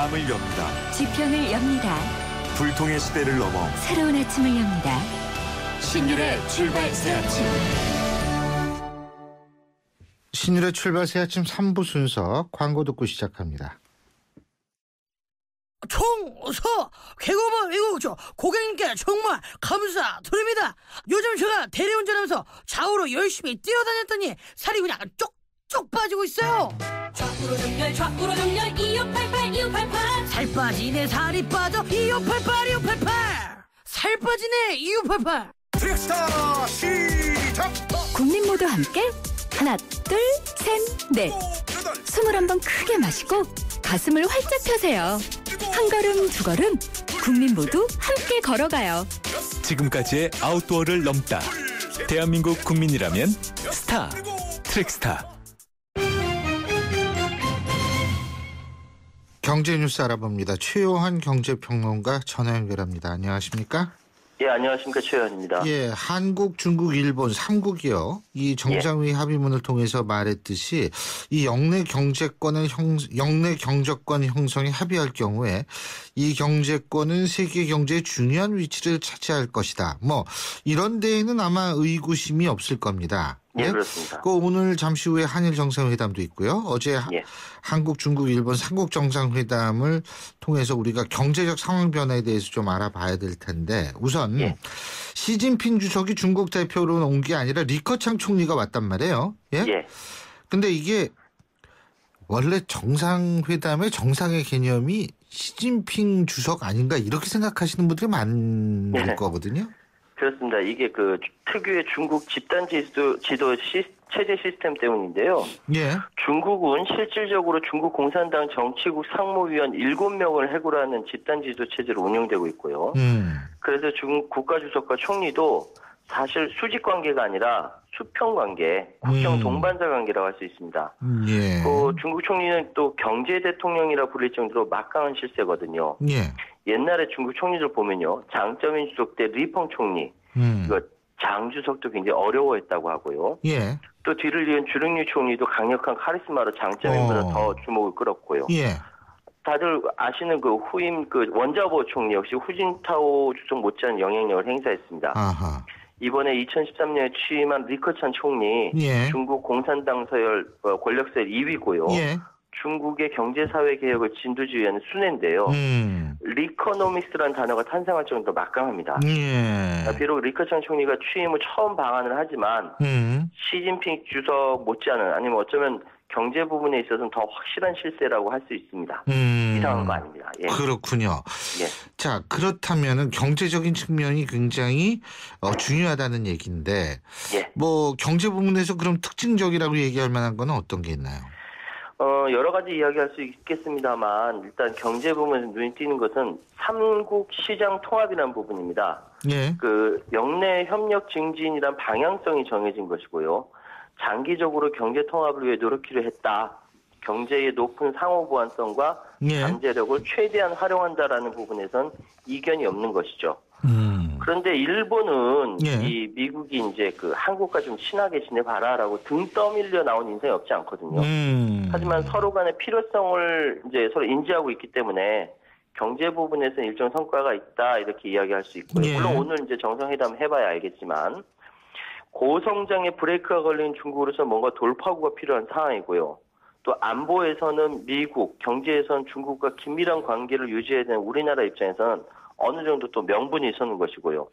마음을 엽니다. 지평을 엽니다. 불통의 시대를 넘어 새로운 아침을 엽니다. 신율의 출발 새 아침. 신율의 출발 새 아침 3부 순서 광고 듣고 시작합니다. 총서 개고만 외국죠. 고객님께 정말 감사드립니다. 요즘 제가 대리운전하면서 좌우로 열심히 뛰어다녔더니 살이 그냥 쪽쪽 빠지고 있어요. 좌우로 정렬 2588 살 빠지네 살이 빠져 2588 살 빠지네 2588. 트랙스타 시작. 국민 모두 함께 하나 둘 셋 넷 21번 크게 마시고 가슴을 활짝 펴세요. 한 걸음 두 걸음 국민 모두 함께 걸어가요. 지금까지의 아웃도어를 넘다. 대한민국 국민이라면 스타 트랙스타. 경제 뉴스 알아봅니다. 최요한 경제평론가 전화 연결합니다. 안녕하십니까? 예, 안녕하십니까. 최요한입니다. 예, 한국, 중국, 일본 3국이요. 이 정상회의 합의문을 통해서 말했듯이 이 영내 경제권 형성에 합의할 경우에 이 경제권은 세계 경제의 중요한 위치를 차지할 것이다. 뭐 이런 데에는 아마 의구심이 없을 겁니다. 예, 그렇습니다. 오늘 잠시 후에 한일 정상회담도 있고요. 어제 한국, 중국, 일본 3국 정상회담을 통해서 우리가 경제적 상황 변화에 대해서 좀 알아봐야 될 텐데 우선 시진핑 주석이 중국 대표로 온 게 아니라 리커창 총리가 왔단 말이에요. 예? 근데 이게 원래 정상회담의 정상의 개념이 시진핑 주석 아닌가 이렇게 생각하시는 분들이 많을 거거든요. 그렇습니다. 이게 그 특유의 중국 집단 지도 체제 시스템 때문인데요. 예. 중국은 실질적으로 중국 공산당 정치국 상무위원 7명을 해고하는 집단 지도 체제로 운영되고 있고요. 그래서 중국 국가주석과 총리도 사실 수직 관계가 아니라 수평 관계, 국정 동반자 관계라고 할 수 있습니다. 예. 중국 총리는 또 경제 대통령이라 불릴 정도로 막강한 실세거든요. 예. 옛날에 중국 총리들 보면요, 장쩌민 주석 때 리펑 총리, 장 주석도 굉장히 어려워했다고 하고요. 예. 또 뒤를 이은 주릉유 총리도 강력한 카리스마로 장쩌민보다 더 주목을 끌었고요. 예. 다들 아시는 그 후임 원자보 총리 역시 후진타오 주석 못지않은 영향력을 행사했습니다. 아하. 이번에 2013년에 취임한 리커찬 총리, 중국 공산당 서열 권력서열 2위고요. 중국의 경제사회 개혁을 진두지휘하는 순회인데요. 리커노믹스라는 단어가 탄생할 정도로 막강합니다. 비록 리커창 총리가 취임 후 처음 방한을 하지만 시진핑 주석 못지않은 아니면 어쩌면 경제 부분에 있어서는 더 확실한 실세라고 할 수 있습니다. 이상한 거 아닙니다. 예. 그렇군요. 예. 자, 그렇다면은 경제적인 측면이 굉장히 중요하다는 얘기인데, 뭐 경제 부분에서 그럼 특징적이라고 얘기할 만한 건 어떤 게 있나요? 여러 가지 이야기할 수 있겠습니다만 일단 경제 부분에서 눈에 띄는 것은 삼국 시장 통합이라는 부분입니다. 그 영내 협력 증진이란 방향성이 정해진 것이고요. 장기적으로 경제 통합을 위해 노력하기로 했다. 경제의 높은 상호 보완성과 잠재력을 최대한 활용한다라는 부분에선 이견이 없는 것이죠. 그런데 일본은 이 미국이 이제 그 한국과 좀 친하게 지내봐라라고 등 떠밀려 나온 인상이 없지 않거든요. 하지만 서로 간의 필요성을 이제 서로 인지하고 있기 때문에 경제 부분에서는 일정 성과가 있다 이렇게 이야기할 수 있고요. 물론 오늘 이제 정상회담 해봐야 알겠지만 고성장에 브레이크가 걸린 중국으로서 뭔가 돌파구가 필요한 상황이고요. 또 안보에서는 미국, 경제에서는 중국과 긴밀한 관계를 유지해야 되는 우리나라 입장에서는 어느 정도 또 명분이 있었는 것이고요.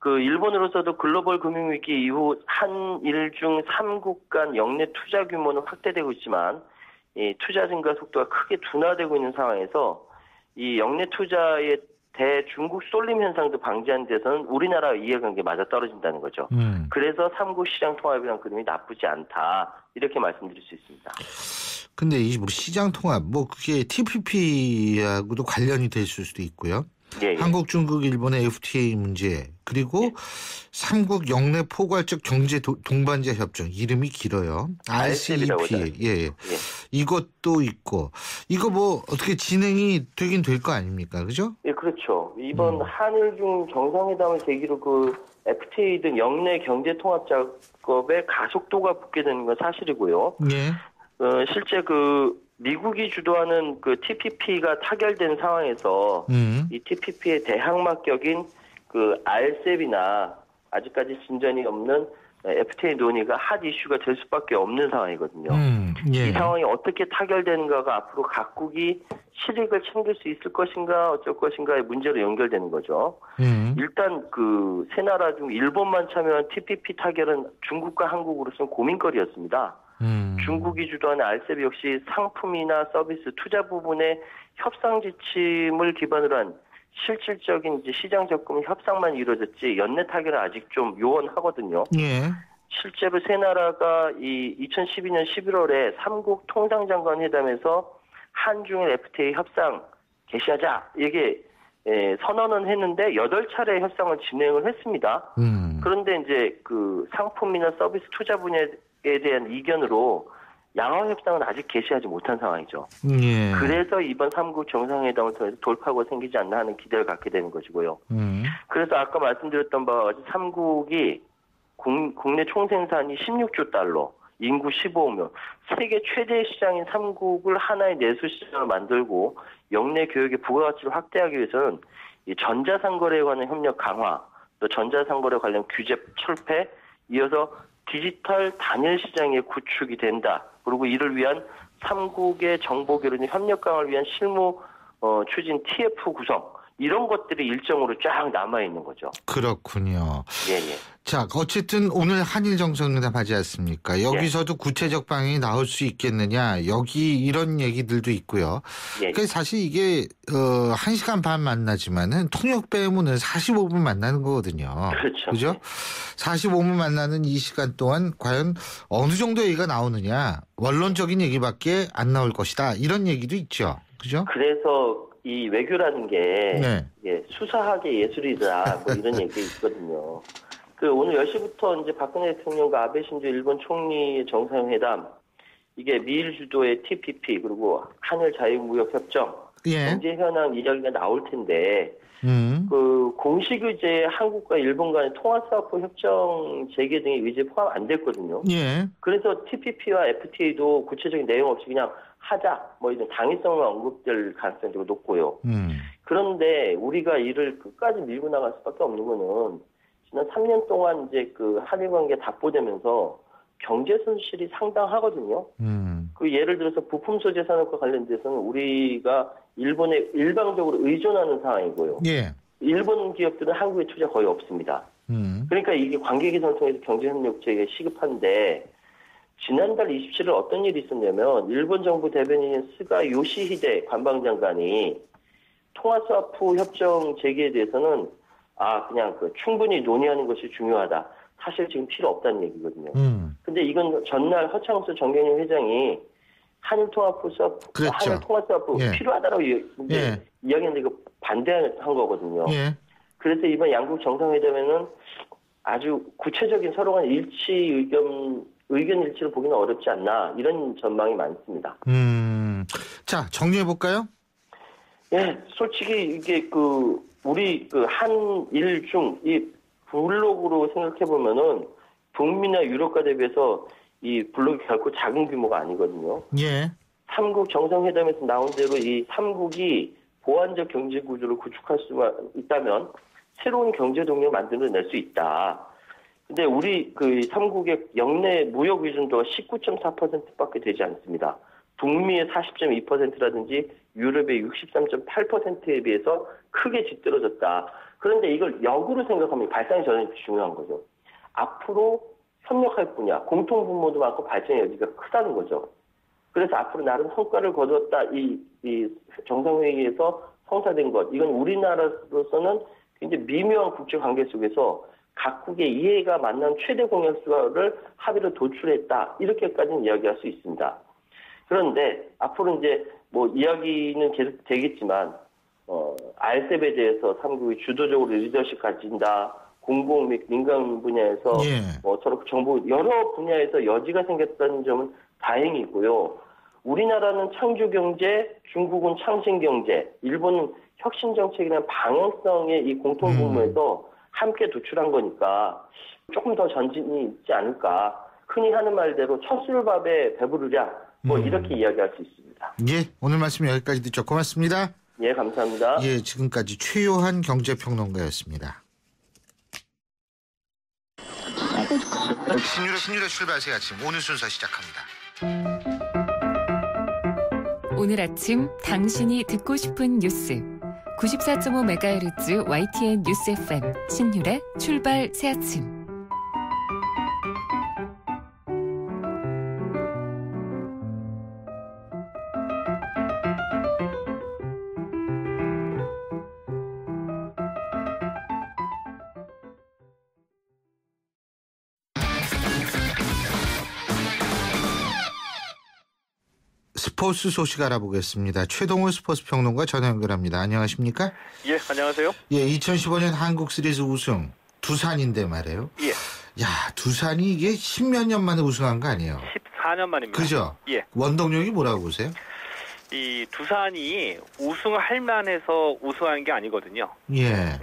그 일본으로서도 글로벌 금융위기 이후 한일 중 3국 간 영내 투자 규모는 확대되고 있지만 이 투자 증가 속도가 크게 둔화되고 있는 상황에서 이 영내 투자의 대중국 쏠림 현상도 방지하는 데서는 우리나라 이해관계 맞아 떨어진다는 거죠. 그래서 3국 시장 통합이라는 그림이 나쁘지 않다. 이렇게 말씀드릴 수 있습니다. 근데 이 뭐 시장 통합, 뭐 그게 TPP하고도 관련이 될 수도 있고요. 한국, 중국, 일본의 FTA 문제, 그리고 삼국 영내 포괄적 경제 동반자 협정, 이름이 길어요. RCEP. 이것도 있고, 이거 뭐 어떻게 진행이 되긴 될 거 아닙니까? 그죠? 예, 그렇죠. 이번 한일 중 정상회담을 계기로 그 FTA 등 영내 경제 통합 작업에 가속도가 붙게 되는 건 사실이고요. 실제 그 미국이 주도하는 그 TPP가 타결된 상황에서 이 TPP의 대항마격인 그 RCEP이나 아직까지 진전이 없는 FTA 논의가 핫 이슈가 될 수밖에 없는 상황이거든요. 이 상황이 어떻게 타결되는가가 앞으로 각국이 실익을 챙길 수 있을 것인가 어쩔 것인가의 문제로 연결되는 거죠. 일단 그 세 나라 중 일본만 참여한 TPP 타결은 중국과 한국으로서는 고민거리였습니다. 중국이 주도하는 RCEP 역시 상품이나 서비스, 투자 부분의 협상 지침을 기반으로 한 실질적인 이제 시장 접근 협상만 이루어졌지 연내 타결은 아직 좀 요원하거든요. 예. 실제로 세 나라가 이 2012년 11월에 삼국 통상장관 회담에서 한중일 FTA 협상 개시하자 이게 선언은 했는데 8차례 협상을 진행을 했습니다. 그런데 이제 그 상품이나 서비스 투자 분야에 대한 이견으로 양화 협상은 아직 개시하지 못한 상황이죠. 예. 그래서 이번 삼국 정상회담을 통해서 돌파구가 생기지 않나 하는 기대를 갖게 되는 것이고요. 그래서 아까 말씀드렸던 바와 같이 삼국이 국내 총생산이 16조 달러, 인구 15명, 세계 최대 시장인 삼국을 하나의 내수 시장을 만들고 영내 교역의 부가가치를 확대하기 위해서는 이 전자상거래에 관한 협력 강화, 또 전자상거래 관련 규제 철폐, 이어서 디지털 단일 시장의 구축이 된다. 그리고 이를 위한 삼국의 정보 교류의 협력 강화를 위한 실무 추진 TF 구성 이런 것들이 일정으로 쫙 남아 있는 거죠. 그렇군요. 예. 자, 어쨌든 오늘 한일 정상회담 하지 않습니까? 여기서도 구체적 방향이 나올 수 있겠느냐? 여기 이런 얘기들도 있고요. 그러니까 사실 이게 1시간 반 만나지만은 통역 빼면은 45분 만나는 거거든요. 그렇죠. 그죠? 45분 만나는 이 시간 동안 과연 어느 정도 얘기가 나오느냐? 원론적인 얘기밖에 안 나올 것이다. 이런 얘기도 있죠. 그죠? 그래서 이 외교라는 게 수사학의 예술이다. 뭐 이런 얘기 있거든요. 그 오늘 10시부터 이제 박근혜 대통령과 아베 신조 일본 총리 정상회담, 이게 미일 주도의 TPP 그리고 한일 자유무역협정, 경제 현황 이야기가 나올 텐데, 그 공식 의제에 한국과 일본 간의 통화사업부 협정 재개 등의 의제 포함 안 됐거든요. 그래서 TPP와 FTA도 구체적인 내용 없이 그냥 하자, 뭐 이런 당위성만 언급될 가능성이 되게 높고요. 그런데 우리가 이를 끝까지 밀고 나갈 수밖에 없는 거는 지난 3년 동안 이제 그 한일 관계 답보되면서 경제 손실이 상당하거든요. 그 예를 들어서 부품 소재 산업과 관련돼서는 우리가 일본에 일방적으로 의존하는 상황이고요. 일본 기업들은 한국에 투자 거의 없습니다. 그러니까 이게 관계 개선을 통해서 경제협력체가 시급한데, 지난달 27일 어떤 일이 있었냐면 일본 정부 대변인인 스가 요시히데 관방장관이 통화사업부 협정 재개에 대해서는 그냥 충분히 논의하는 것이 중요하다. 사실 지금 필요 없다는 얘기거든요. 근데 이건 전날 허창수 정경영 회장이 한일 통화사업부 필요하다라고 이야기했는데 이거 반대한 거거든요. 그래서 이번 양국 정상회담에는 아주 구체적인 서로 간 의견 일치를 보기는 어렵지 않나 이런 전망이 많습니다. 자, 정리해 볼까요? 솔직히 이게 우리 한일 중 이 블록으로 생각해 보면은 북미나 유럽과 대비해서 이 블록이 결코 작은 규모가 아니거든요. 삼국 정상회담에서 나온 대로 이 삼국이 보완적 경제 구조를 구축할 수만 있다면 새로운 경제 동력을 만들어낼 수 있다. 근데 우리 삼국의 영내 무역 의존도가 19.4%밖에 되지 않습니다. 북미의 40.2%라든지 유럽의 63.8%에 비해서 크게 뒤떨어졌다. 그런데 이걸 역으로 생각하면 발상이 저는 중요한 거죠. 앞으로 협력할 분야, 공통 분모도 많고 발전의 여지가 크다는 거죠. 그래서 앞으로 나름 성과를 거두었다. 이 정상회의에서 성사된 것. 이건 우리나라로서는 굉장히 미묘한 국제관계 속에서 각국의 이해가 만난 최대 공약수를 합의로 도출했다. 이렇게까지는 이야기할 수 있습니다. 그런데 앞으로 이제 이야기는 계속 되겠지만 RCEP에 대해서 삼국이 주도적으로 리더십 가진다. 공공 및 민간 분야에서 서로 정보 여러 분야에서 여지가 생겼다는 점은 다행이고요. 우리나라는 창조 경제, 중국은 창신 경제, 일본은 혁신 정책이라는 방향성의 이 공통 분모에서 함께 도출한 거니까 조금 더 전진이 있지 않을까. 흔히 하는 말대로 첫 술밥에 배부르랴. 뭐 이렇게 이야기할 수 있습니다. 예, 오늘 말씀 여기까지 듣죠. 고맙습니다. 예, 감사합니다. 예, 지금까지 최요한 경제평론가였습니다. 신율의 출발새 아침 오늘 순서 시작합니다. 오늘 아침 당신이 듣고 싶은 뉴스 94.5MHz YTN 뉴스 FM 신율의 출발 새 아침. 스포츠 소식 알아보겠습니다. 최동호 스포츠 평론가 전화 연결합니다. 안녕하십니까? 예, 안녕하세요. 예, 2015년 한국 시리즈 우승 두산인데 말이에요. 예. 야, 두산이 이게 10몇 년 만에 우승한 거 아니에요? 14년 만입니다. 그죠? 예. 원동력이 뭐라고 보세요? 이 두산이 우승을 할 만해서 우승한 게 아니거든요. 예.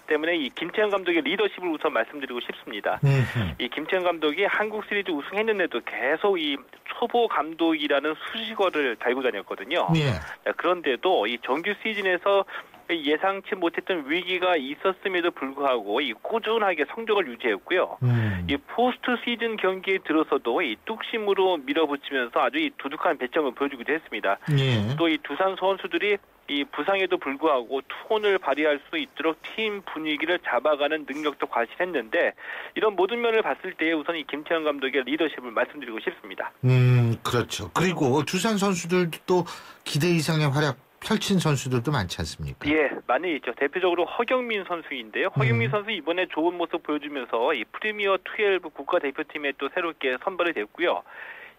때문에 이 김태형 감독의 리더십을 우선 말씀드리고 싶습니다. 이 김태형 감독이 한국 시리즈 우승했는데도 계속 이 초보 감독이라는 수식어를 달고 다녔거든요. 예. 그런데도 이 정규 시즌에서 예상치 못했던 위기가 있었음에도 불구하고 이 꾸준하게 성적을 유지했고요. 이 포스트 시즌 경기에 들어서도 이 뚝심으로 밀어붙이면서 아주 이 두둑한 배짱을 보여주기도 했습니다. 예. 또 이 두산 선수들이 이 부상에도 불구하고 투혼을 발휘할 수 있도록 팀 분위기를 잡아가는 능력도 과실했는데 이런 모든 면을 봤을 때 우선 이 김태형 감독의 리더십을 말씀드리고 싶습니다. 그렇죠. 그리고 두산 선수들도 또 기대 이상의 활약 펼친 선수들도 많지 않습니까? 예, 많이 있죠. 대표적으로 허경민 선수인데요. 허경민 선수 이번에 좋은 모습 보여주면서 이 프리미어 12 국가대표팀에 또 새롭게 선발이 됐고요.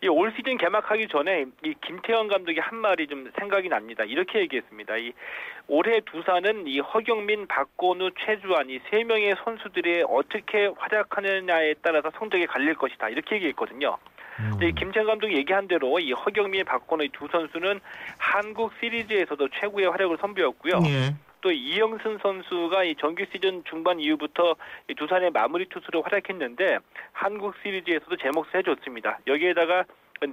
이 올 시즌 개막하기 전에 이 김태형 감독이 한 말이 좀 생각이 납니다. 이렇게 얘기했습니다. 이 올해 두산은 이 허경민, 박건우, 최주환 이 세 명의 선수들이 어떻게 활약하느냐에 따라서 성적이 갈릴 것이다. 이렇게 얘기했거든요. 이 김태형 감독이 얘기한 대로 이 허경민, 박건우 이 두 선수는 한국 시리즈에서도 최고의 활약을 선보였고요. 예. 또 이영승 선수가 이 정규 시즌 중반 이후부터 이 두산의 마무리 투수로 활약했는데 한국 시리즈에서도 제 몫을 해줬습니다. 여기에다가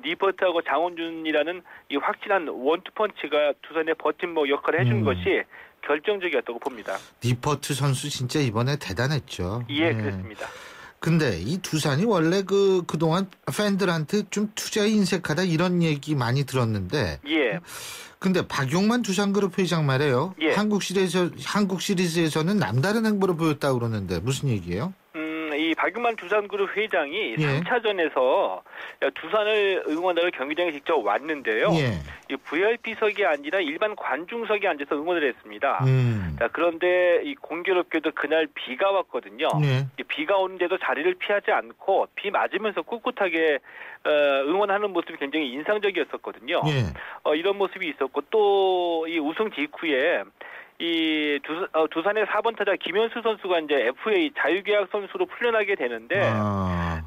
니버트하고 장원준이라는 이 확실한 원투펀치가 두산의 버팀목 역할을 해준 것이 결정적이었다고 봅니다. 니버트 선수 진짜 이번에 대단했죠. 예, 그렇습니다. 근데 이 두산이 원래 그동안 팬들한테 좀 투자에 인색하다 이런 얘기 많이 들었는데. 예. 근데 박용만 두산그룹 회장 말이에요. 예. 한국 시리즈에서는 남다른 행보를 보였다고 그러는데 무슨 얘기예요? 이 박용만 두산그룹 회장이 예. 3차전에서 두산을 응원하러 경기장에 직접 왔는데요. 예. 이 VIP석이 아니라 일반 관중석에 앉아서 응원을 했습니다. 자, 그런데 이 공교롭게도 그날 비가 왔거든요. 예. 비가 오는데도 자리를 피하지 않고 비 맞으면서 꿋꿋하게 응원하는 모습이 굉장히 인상적이었었거든요. 예. 이런 모습이 있었고 또 이 우승 직후에 이 두산의 4번 타자 김현수 선수가 이제 FA 자유계약 선수로 풀려나게 되는데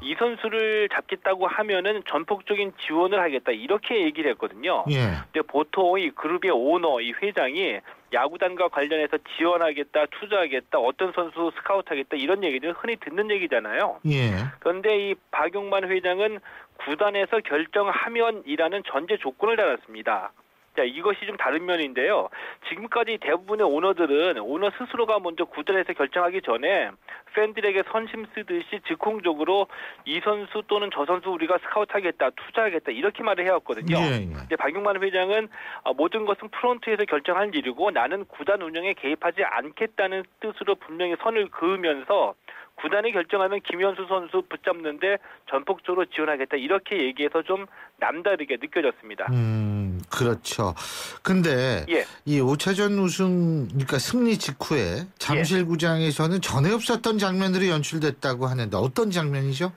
이 선수를 잡겠다고 하면은 전폭적인 지원을 하겠다 이렇게 얘기를 했거든요. 예. 근데 보통 이 그룹의 오너 이 회장이 야구단과 관련해서 지원하겠다, 투자하겠다, 어떤 선수 스카우트하겠다 이런 얘기들 흔히 듣는 얘기잖아요. 예. 그런데 이 박용만 회장은 구단에서 결정하면이라는 전제 조건을 달았습니다. 자, 이것이 좀 다른 면인데요. 지금까지 대부분의 오너들은 오너 스스로가 먼저 구단에서 결정하기 전에 팬들에게 선심 쓰듯이 즉흥적으로 이 선수 또는 저 선수 우리가 스카우트하겠다, 투자하겠다 이렇게 말을 해왔거든요. 예. 근데 박용만 회장은 모든 것은 프론트에서 결정할 일이고 나는 구단 운영에 개입하지 않겠다는 뜻으로 분명히 선을 그으면서 구단이 결정하면 김현수 선수 붙잡는데 전폭적으로 지원하겠다 이렇게 얘기해서 좀 남다르게 느껴졌습니다. 그렇죠. 근데 예. 이 5차전 우승 그러니까 승리 직후에 잠실구장에서는 전에 없었던 장면들이 연출됐다고 하는데 어떤 장면이죠?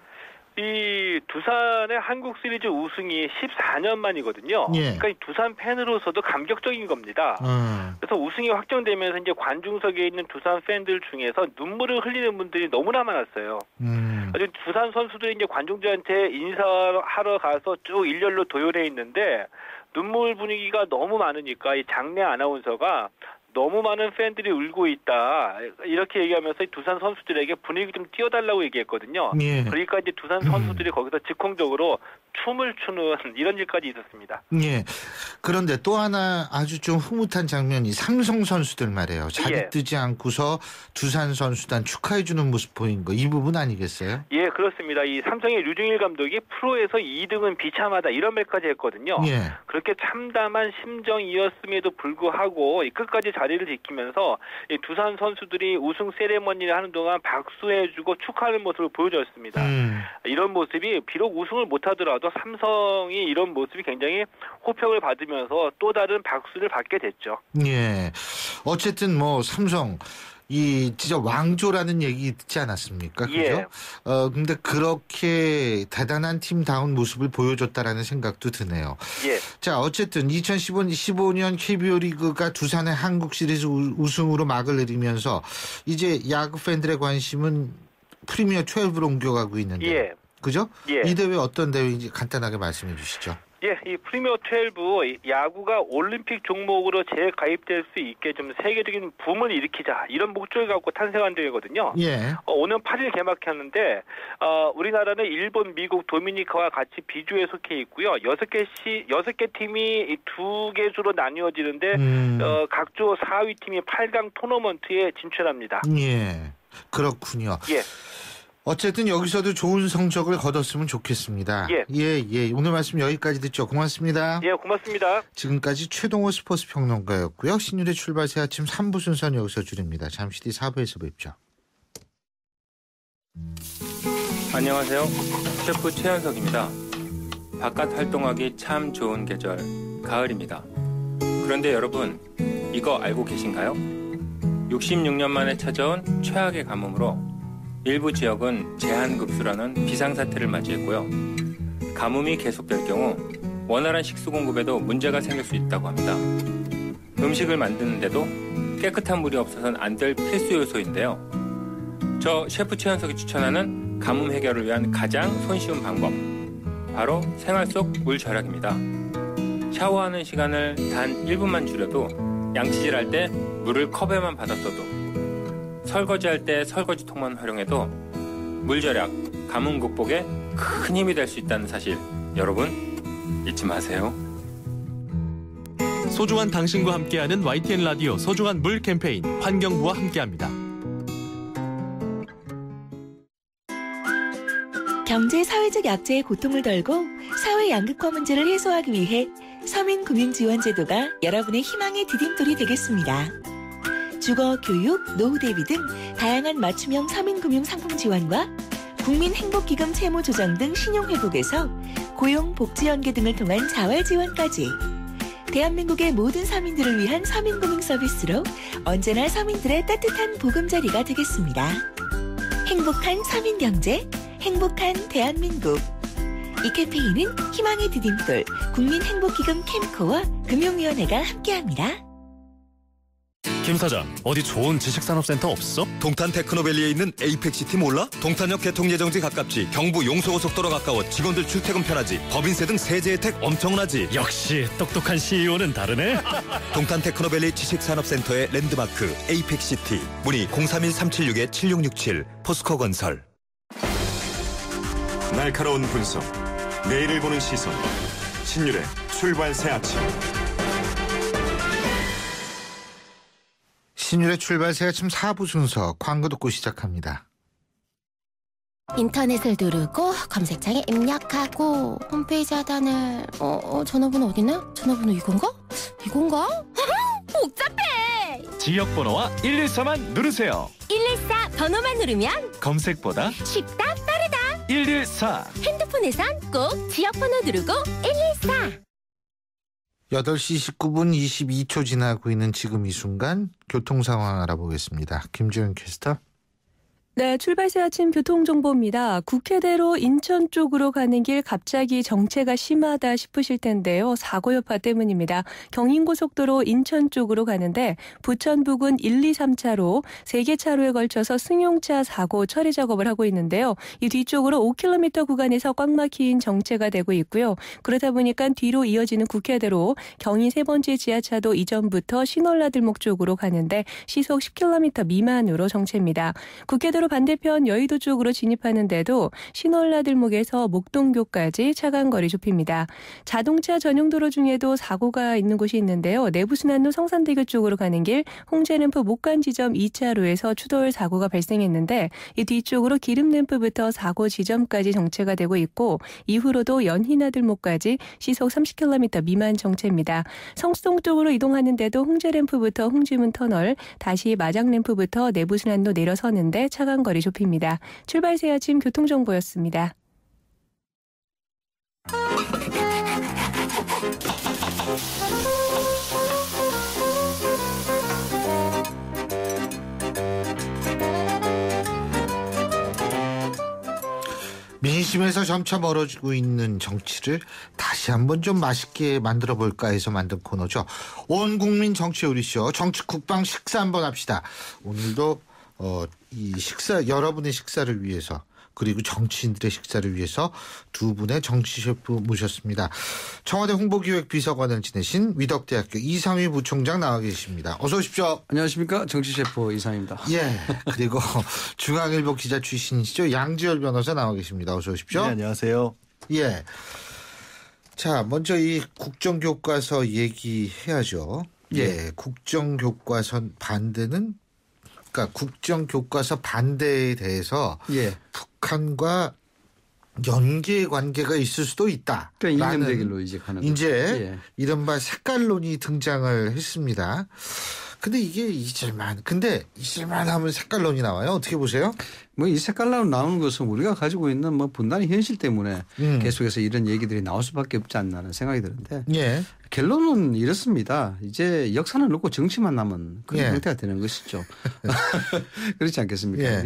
이 두산의 한국 시리즈 우승이 14년 만이거든요. 예. 그러니까 이 두산 팬으로서도 감격적인 겁니다. 그래서 우승이 확정되면서 이제 관중석에 있는 두산 팬들 중에서 눈물을 흘리는 분들이 너무나 많았어요. 두산 선수들이 이제 관중들한테 인사하러 가서 쭉 일렬로 도열해 있는데 눈물 분위기가 너무 많으니까 이 장내 아나운서가 너무 많은 팬들이 울고 있다 이렇게 얘기하면서 두산 선수들에게 분위기 좀 띄워달라고 얘기했거든요. 예. 그러니까 이제 두산 선수들이 거기서 즉흥적으로 춤을 추는 이런 일까지 있었습니다. 예. 그런데 또 하나 아주 좀 흐뭇한 장면이 삼성 선수들 말이에요. 자리 뜨지 않고서 두산 선수단 축하해주는 모습 보인 거 이 부분 아니겠어요? 예, 그렇습니다. 이 삼성의 류중일 감독이 프로에서 2등은 비참하다 이런 말까지 했거든요. 예. 그렇게 참담한 심정이었음에도 불구하고 끝까지 자리를 지키면서 이 두산 선수들이 우승 세레머니를 하는 동안 박수해주고 축하하는 모습을 보여줬습니다. 이런 모습이 비록 우승을 못하더라도 삼성이 이런 모습이 굉장히 호평을 받으면서 또 다른 박수를 받게 됐죠. 예. 어쨌든 뭐 삼성 이 진짜 왕조라는 얘기 듣지 않았습니까? 그죠? 예. 근데 그렇게 대단한 팀다운 모습을 보여줬다라는 생각도 드네요. 예. 자, 어쨌든 2015년 KBO 리그가 두산의 한국 시리즈 우승으로 막을 내리면서 이제 야구 팬들의 관심은 프리미어 12로 옮겨가고 있는데. 예. 그죠? 예. 이 대회 어떤 대회인지 간단하게 말씀해 주시죠. 예, 이 프리미어 12 야구가 올림픽 종목으로 재가입될 수 있게 좀 세계적인 붐을 일으키자 이런 목적을 갖고 탄생한 대회거든요. 예. 오는 8일 개막하는데 우리나라는 일본, 미국, 도미니카와 같이 B조에 속해 있고요. 6개 팀이 2개 조로 나뉘어지는데 각 조 4위 팀이 8강 토너먼트에 진출합니다. 예. 그렇군요. 예. 어쨌든 여기서도 좋은 성적을 거뒀으면 좋겠습니다. 예. 오늘 말씀 여기까지 듣죠. 고맙습니다. 예, 고맙습니다. 지금까지 최동호 스포츠 평론가였고요. 신율의 출발 새 아침 3부 순서는 여기서 줄입니다. 잠시 뒤 4부에서 뵙죠. 안녕하세요. 셰프 최현석입니다. 바깥 활동하기 참 좋은 계절, 가을입니다. 그런데 여러분, 이거 알고 계신가요? 66년 만에 찾아온 최악의 가뭄으로 일부 지역은 제한급수라는 비상사태를 맞이했고요. 가뭄이 계속될 경우 원활한 식수 공급에도 문제가 생길 수 있다고 합니다. 음식을 만드는데도 깨끗한 물이 없어서는 안 될 필수 요소인데요. 저 셰프 최현석이 추천하는 가뭄 해결을 위한 가장 손쉬운 방법, 바로 생활 속 물 절약입니다. 샤워하는 시간을 단 1분만 줄여도 양치질할 때 물을 컵에만 받았어도 설거지할 때 설거지통만 활용해도 물 절약, 가뭄 극복에 큰 힘이 될 수 있다는 사실 여러분 잊지 마세요. 소중한 당신과 함께하는 YTN 라디오 소중한 물 캠페인 환경부와 함께합니다. 경제 사회적 약자의 고통을 덜고 사회 양극화 문제를 해소하기 위해 서민금융지원제도가 여러분의 희망의 디딤돌이 되겠습니다. 주거, 교육, 노후 대비 등 다양한 맞춤형 서민금융 상품 지원과 국민행복기금 채무 조정 등 신용회복에서 고용, 복지연계 등을 통한 자활 지원까지 대한민국의 모든 서민들을 위한 서민금융 서비스로 언제나 서민들의 따뜻한 보금자리가 되겠습니다. 행복한 서민경제, 행복한 대한민국. 이 캠페인은 희망의 디딤돌 국민행복기금 캠코와 금융위원회가 함께합니다. 김 사장, 어디 좋은 지식산업센터 없어? 동탄 테크노밸리에 있는 에이펙시티 몰라? 동탄역 개통예정지 가깝지, 경부 용서고속도로 가까워, 직원들 출퇴근 편하지, 법인세 등 세제 혜택 엄청나지. 역시 똑똑한 CEO는 다르네. 동탄 테크노밸리 지식산업센터의 랜드마크 에이펙시티. 문의 031-376-7667 포스코건설. 날카로운 분석, 내일을 보는 시선, 신율의 출발 새 아침. 신율의 출발 새 아침 4부 순서 광고 듣고 시작합니다. 인터넷을 누르고 검색창에 입력하고 홈페이지 하단을 전화번호 어디나? 전화번호 이건가? 복잡해! 지역번호와 114만 누르세요. 114 번호만 누르면 검색보다 쉽다 빠르다. 114. 핸드폰에선 꼭 지역번호 누르고 114. 8시 19분 22초 지나고 있는 지금 이 순간 교통 상황 알아보겠습니다. 김주현 캐스터. 네, 출발새 아침 교통정보입니다. 국회대로 인천 쪽으로 가는 길 갑자기 정체가 심하다 싶으실 텐데요. 사고 여파 때문입니다. 경인고속도로 인천 쪽으로 가는데 부천 부근 1, 2, 3차로 3개 차로에 걸쳐서 승용차 사고 처리 작업을 하고 있는데요. 이 뒤쪽으로 5km 구간에서 꽉 막힌 정체가 되고 있고요. 그러다 보니까 뒤로 이어지는 국회대로 경인 3번째 지하차도 이전부터 신월나들목 쪽으로 가는데 시속 10km 미만으로 정체입니다. 국회대로 고속도로 반대편 여의도 쪽으로 진입하는데도 신월라들목에서 목동교까지 차간거리 좁힙니다. 자동차 전용도로 중에도 사고가 있는 곳이 있는데요. 내부순환로 성산대교 쪽으로 가는 길 홍제램프 목간 지점 2차로에서 추돌 사고가 발생했는데 이 뒤쪽으로 기름램프부터 사고 지점까지 정체가 되고 있고 이후로도 연희나들목까지 시속 30km 미만 정체입니다. 성수동 쪽으로 이동하는데도 홍제램프부터 홍지문 터널, 다시 마장램프부터 내부순환로 내려서는데 차간거리 좁힙니다. 출발새 아침 교통정보였습니다. 민심에서 점차 멀어지고 있는 정치를 다시 한번 좀 맛있게 만들어 볼까 해서 만든 코너죠. 온 국민 정치 요리쇼 정치 국방 식사 한번 합시다. 오늘도 이 식사 여러분의 식사를 위해서 그리고 정치인들의 식사를 위해서 두 분의 정치 셰프 모셨습니다. 청와대 홍보기획비서관을 지내신 위덕대학교 이상휘 부총장 나와 계십니다. 어서 오십시오. 안녕하십니까. 정치 셰프 이상입니다. 예. 그리고 중앙일보 기자 출신이시죠. 양지열 변호사 나와 계십니다. 어서 오십시오. 네, 안녕하세요. 예. 자, 먼저 이 국정교과서 얘기해야죠. 예. 국정교과서 반대는 그러니까 국정교과서 반대에 대해서 북한과 연계 관계가 있을 수도 있다. 그러니까 이념대결로 이제 가는 거죠. 이제 이른바 색깔론이 등장을 했습니다. 근데 이게 잊을만 하면 색깔론이 나와요. 어떻게 보세요? 뭐 이 색깔론 나오는 것은 우리가 가지고 있는 뭐 분단의 현실 때문에 계속해서 이런 얘기들이 나올 수밖에 없지 않나 하는 생각이 드는데 결론은 이렇습니다. 이제 역사는 없고 정치만 남은 그런 형태가 되는 것이죠. 그렇지 않겠습니까?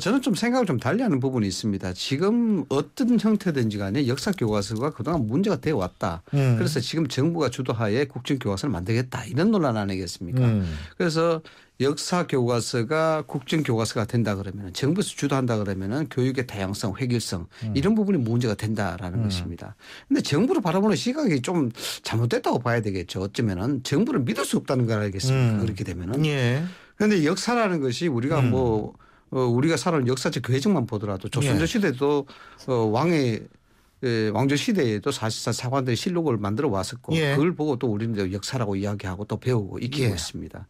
저는 좀 생각을 좀 달리하는 부분이 있습니다. 지금 어떤 형태든지 간에 역사 교과서가 그동안 문제가 되어 왔다. 그래서 지금 정부가 주도하에 국정 교과서를 만들겠다 이런 논란 아니겠습니까? 그래서 역사 교과서가 국정 교과서가 된다 그러면 정부에서 주도한다 그러면 교육의 다양성, 획일성 이런 부분이 문제가 된다라는 것입니다. 그런데 정부를 바라보는 시각이 좀 잘못됐다고 봐야 되겠죠. 어쩌면은 정부를 믿을 수 없다는 걸 알겠습니까? 그렇게 되면은. 그런데 역사라는 것이 우리가 우리가 살아온 역사적 궤적만 보더라도 조선조 시대도 왕조 시대에도 사실상 사관들의 실록을 만들어 왔었고 그걸 보고 또 우리는 역사라고 이야기하고 또 배우고 익히고 있습니다.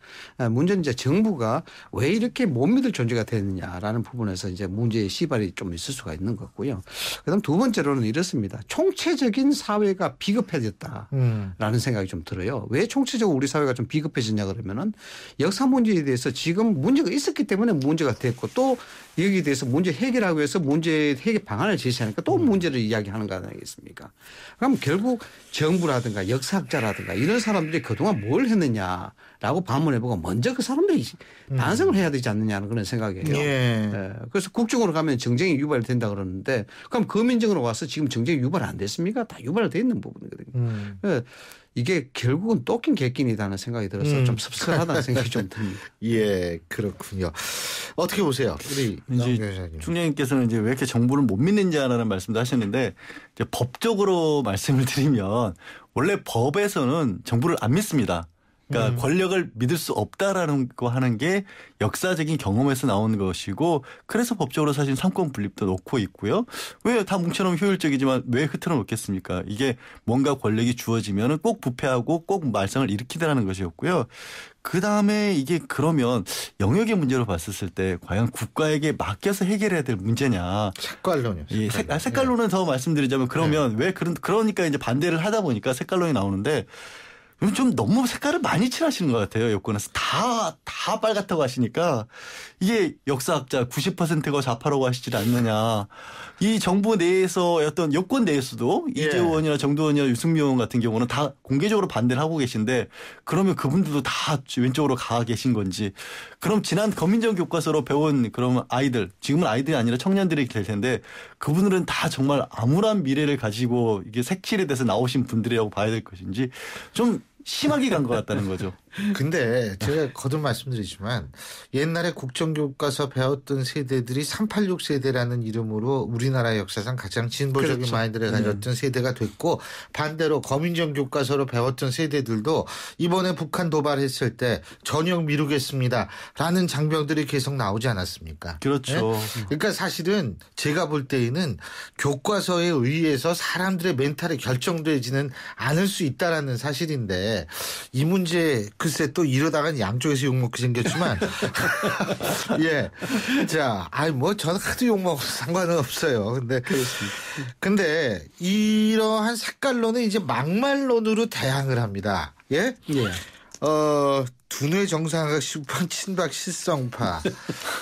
문제는 이제 정부가 왜 이렇게 못 믿을 존재가 되느냐라는 부분에서 이제 문제의 시발이 좀 있을 수가 있는 것 같고요. 그다음 두 번째로는 이렇습니다. 총체적인 사회가 비겁해졌다라는 생각이 좀 들어요. 왜 총체적으로 우리 사회가 좀 비겁해졌냐 그러면은 역사 문제에 대해서 지금 문제가 있었기 때문에 문제가 됐고 또 여기에 대해서 문제 해결하기 위해서 문제 해결 방안을 제시하니까 또 문제를 이야기하는 거 아니겠습니까? 그럼 결국 정부라든가 역사학자라든가 이런 사람들이 그동안 뭘 했느냐라고 반문해보고 먼저 그 사람들이 반성을 해야 되지 않느냐는 그런 생각이에요. 그래서 국정으로 가면 정쟁이 유발된다 그러는데 그럼 거민정으로 와서 지금 정쟁이 유발 안 됐습니까? 다 유발되어 있는 부분이거든요. 이게 결국은 똑긴 객긴이라는 생각이 들어서 좀 섭섭하다는 생각이 좀 듭니다. 예, 그렇군요. 어떻게 보세요? 우리 총장님께서는 이제 왜 이렇게 정부를 못 믿는지라는 말씀도 하셨는데 이제 법적으로 말씀을 드리면 원래 법에서는 정부를 안 믿습니다. 그러니까 권력을 믿을 수 없다라는 거 하는 게 역사적인 경험에서 나오는 것이고 그래서 법적으로 사실 삼권 분립도 놓고 있고요. 왜 다 뭉쳐놓으면 효율적이지만 왜 흐트러 놓겠습니까? 이게 뭔가 권력이 주어지면 꼭 부패하고 꼭 말썽을 일으키더라는 것이었고요. 그다음에 이게 그러면 영역의 문제로 봤었을 때 과연 국가에게 맡겨서 해결해야 될 문제냐. 색깔론이요. 색깔론은 더 말씀드리자면 그러면 왜 그러니까 이제 반대를 하다 보니까 색깔론이 나오는데 좀 너무 색깔을 많이 칠하시는 것 같아요. 여권에서 다 빨갛다고 하시니까 이게 역사학자 90%가 좌파라고 하시질 않느냐. 이 정부 내에서 어떤 여권 내에서도 이재호 의원이나 정두원 의원, 유승민 의원 같은 경우는 다 공개적으로 반대를 하고 계신데 그러면 그분들도 다 왼쪽으로 가 계신 건지. 그럼 지난 거민정 교과서로 배운 그러면 아이들, 지금은 아이들이 아니라 청년들이 될 텐데 그분들은 다 정말 암울한 미래를 가지고 이게 색칠에 대해서 나오신 분들이라고 봐야 될 것인지 좀 심하게 간 것 같다는 거죠. 근데 제가 거듭 말씀드리지만 옛날에 국정교과서 배웠던 세대들이 386 세대라는 이름으로 우리나라 역사상 가장 진보적인 그렇죠. 마인드를 가졌던 세대가 됐고 반대로 검인정 교과서로 배웠던 세대들도 이번에 북한 도발했을 때 전역 미루겠습니다라는 장병들이 계속 나오지 않았습니까? 그렇죠. 네? 그러니까 사실은 제가 볼 때에는 교과서에 의해서 사람들의 멘탈이 결정되지는 않을 수 있다라는 사실인데 이 문제 글쎄 또 이러다간 양쪽에서 욕먹게 생겼지만 예. 자, 저는 하도 욕먹어서 상관은 없어요. 근데 이러한 색깔론은 이제 막말론으로 대항을 합니다. 예? 예. 두뇌 정상학 시판 친박 실성파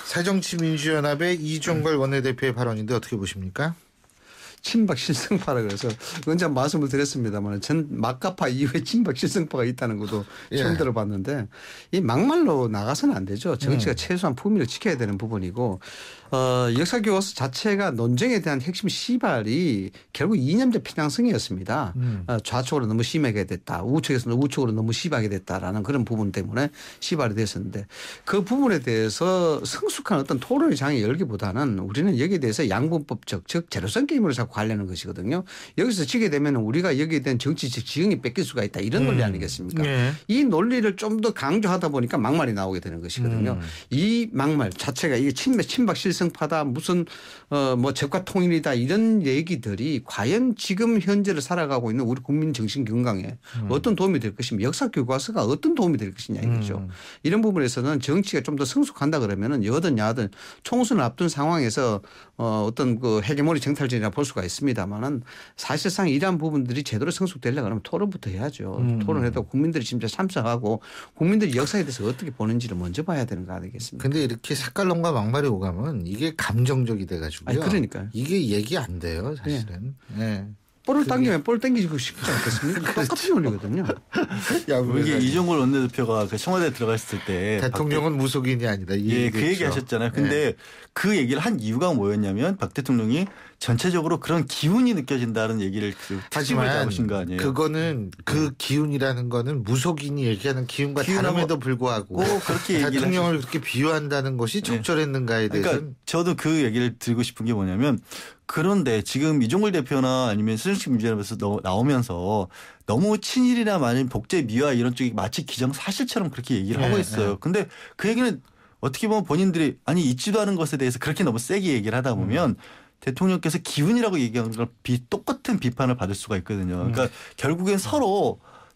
새정치민주연합의 이종걸 원내대표의 발언인데 어떻게 보십니까? 친박 실성파라 그래서 언제 말씀을 드렸습니다만 전 막가파 이후에 친박 실성파가 있다는 것도 처음 들어봤는데 이 막말로 나가서는 안 되죠. 정치가 최소한 품위를 지켜야 되는 부분이고 역사교과서 자체가 논쟁에 대한 핵심 시발이 결국 이념적 편향성이었습니다. 좌측으로 너무 심하게 됐다. 우측에서는 우측으로 너무 심하게 됐다라는 그런 부분 때문에 시발이 됐었는데 그 부분에 대해서 성숙한 어떤 토론의 장을 열기보다는 우리는 여기에 대해서 양분법적 즉 제로섬 게임으로 자꾸 하려는 것이거든요. 여기서 지게 되면 우리가 여기에 대한 정치적 지형이 뺏길 수가 있다. 이런 논리 아니겠습니까? 이 논리를 좀 더 강조하다 보니까 막말이 나오게 되는 것이거든요. 이 막말 자체가 이게 친박 실성파다 무슨 적과 통일이다 이런 얘기들이 과연 지금 현재를 살아가고 있는 우리 국민 정신 건강에 어떤 도움이 될 것이며 역사 교과서가 어떤 도움이 될 것이냐 이거죠. 이런 부분에서는 정치가 좀 더 성숙한다 그러면은 여든 야든 총선을 앞둔 상황에서 어떤 그 헤게모니 정탈전이라 볼 수가 있습니다만은 사실상 이러한 부분들이 제대로 성숙되려고 그러면 토론부터 해야죠. 토론해도 국민들이 진짜 참석하고 국민들이 역사에 대해서 어떻게 보는지를 먼저 봐야 되는 거 아니겠습니까? 근데 이렇게 색깔론과 막말이 오가면 이게 감정적이 돼가지고요. 그러니까요. 이게 얘기 안 돼요, 사실은. 네. 볼을 당기면 볼 당기고 싶지 않겠습니까? 똑같은 논리거든요. 이게 이종걸 원내대표가 그 청와대에 들어갔을 때 대통령은 무속인이 아니다. 예, 그 얘기 하셨잖아요. 근데 그 얘기를 한 이유가 뭐였냐면 박 대통령이 전체적으로 그런 기운이 느껴진다는 얘기를 하지만 잡으신 거 아니에요. 그거는 그 기운이라는 거는 무속인이 얘기하는 기운과 다름에도 불구하고 그렇게 대통령을 그렇게 비유한다는 것이 적절했는가에 대해서는. 그러니까 저도 그 얘기를 드리고 싶은 게 뭐냐면 그런데 지금 이종걸 대표나 아니면 새정치민주연합에서 나오면서 너무 친일이나 아니면 복제 미화 이런 쪽이 마치 기정사실처럼 그렇게 얘기를 하고 있어요. 근데 그 얘기는 어떻게 보면 본인들이 아니 있지도 않은 것에 대해서 그렇게 너무 세게 얘기를 하다 보면 대통령께서 기운이라고 얘기하는 걸 똑같은 비판을 받을 수가 있거든요. 그러니까 결국엔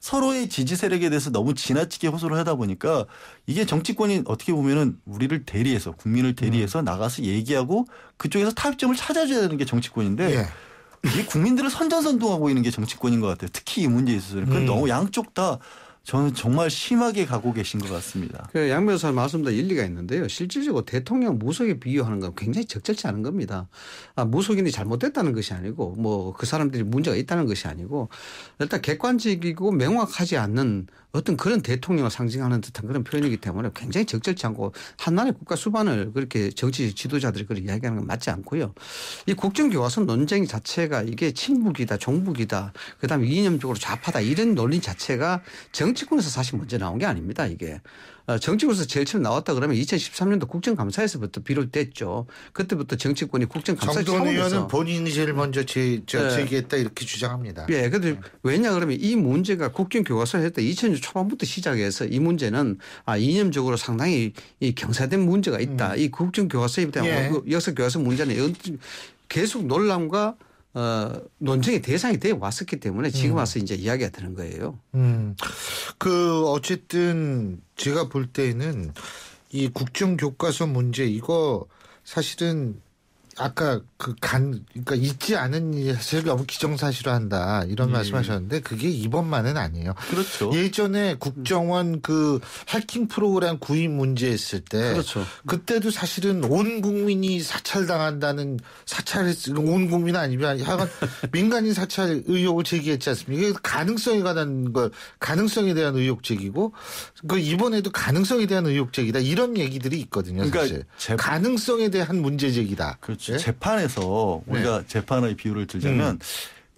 서로의 지지 세력에 대해서 너무 지나치게 호소를 하다 보니까 이게 정치권이 어떻게 보면은 우리를 대리해서 국민을 대리해서 나가서 얘기하고 그쪽에서 타협점을 찾아줘야 되는 게 정치권인데 이게 국민들을 선전선동하고 있는 게 정치권인 것 같아요. 특히 이 문제에 있어서는. 그건 너무 양쪽 다 저는 정말 심하게 가고 계신 것 같습니다. 양 변호사 말씀도 일리가 있는데요. 실질적으로 대통령 무속에 비유하는 건 굉장히 적절치 않은 겁니다. 무속인이 잘못됐다는 것이 아니고 뭐 그 사람들이 문제가 있다는 것이 아니고 일단 객관적이고 명확하지 않는 어떤 그런 대통령을 상징하는 듯한 그런 표현이기 때문에 굉장히 적절치 않고 한나라의 국가 수반을 그렇게 정치 지도자들이 그렇게 이야기하는 건 맞지 않고요. 이 국정교과서 논쟁 자체가 이게 친북이다 종북이다 그다음에 이념적으로 좌파다 이런 논리 자체가 정치권에서 사실 먼저 나온 게 아닙니다. 이게. 정치권에서 제일 처음 나왔다 그러면 2013년도 국정감사에서부터 비롯됐죠. 그때부터 정치권이 국정감사 정돈 의원은 본인이 제일 먼저 제기했다 이렇게 주장합니다. 예. 그런데 왜냐 그러면 이 문제가 국정교과서를 했을 때 2000년 초반부터 시작해서 이 문제는 이념적으로 상당히 경사된 문제가 있다. 이 국정교과서에 대한 역사교과서 문제는 계속 논란과 논쟁의 대상이 되어 왔었기 때문에 지금 와서 이제 이야기가 되는 거예요. 어쨌든 제가 볼 때는 이 국정교과서 문제 이거 사실은 아까 그러니까 있지 않은 사실을 너무 기정사실화한다 이런 말씀하셨는데 그게 이번만은 아니에요. 그렇죠. 예전에 국정원 그 해킹 프로그램 구입 문제 했을 때, 그때도 사실은 온 국민이 사찰당한다는 온 국민 아니면 하여간 민간인 사찰 의혹을 제기했지 않습니까? 이게 가능성에 관한 가능성에 대한 의혹 제기고, 그 이번에도 가능성에 대한 의혹 제기다 이런 얘기들이 있거든요. 사실 가능성에 대한 문제 제기다. 그렇죠. 재판에서 우리가 재판의 비유를 들자면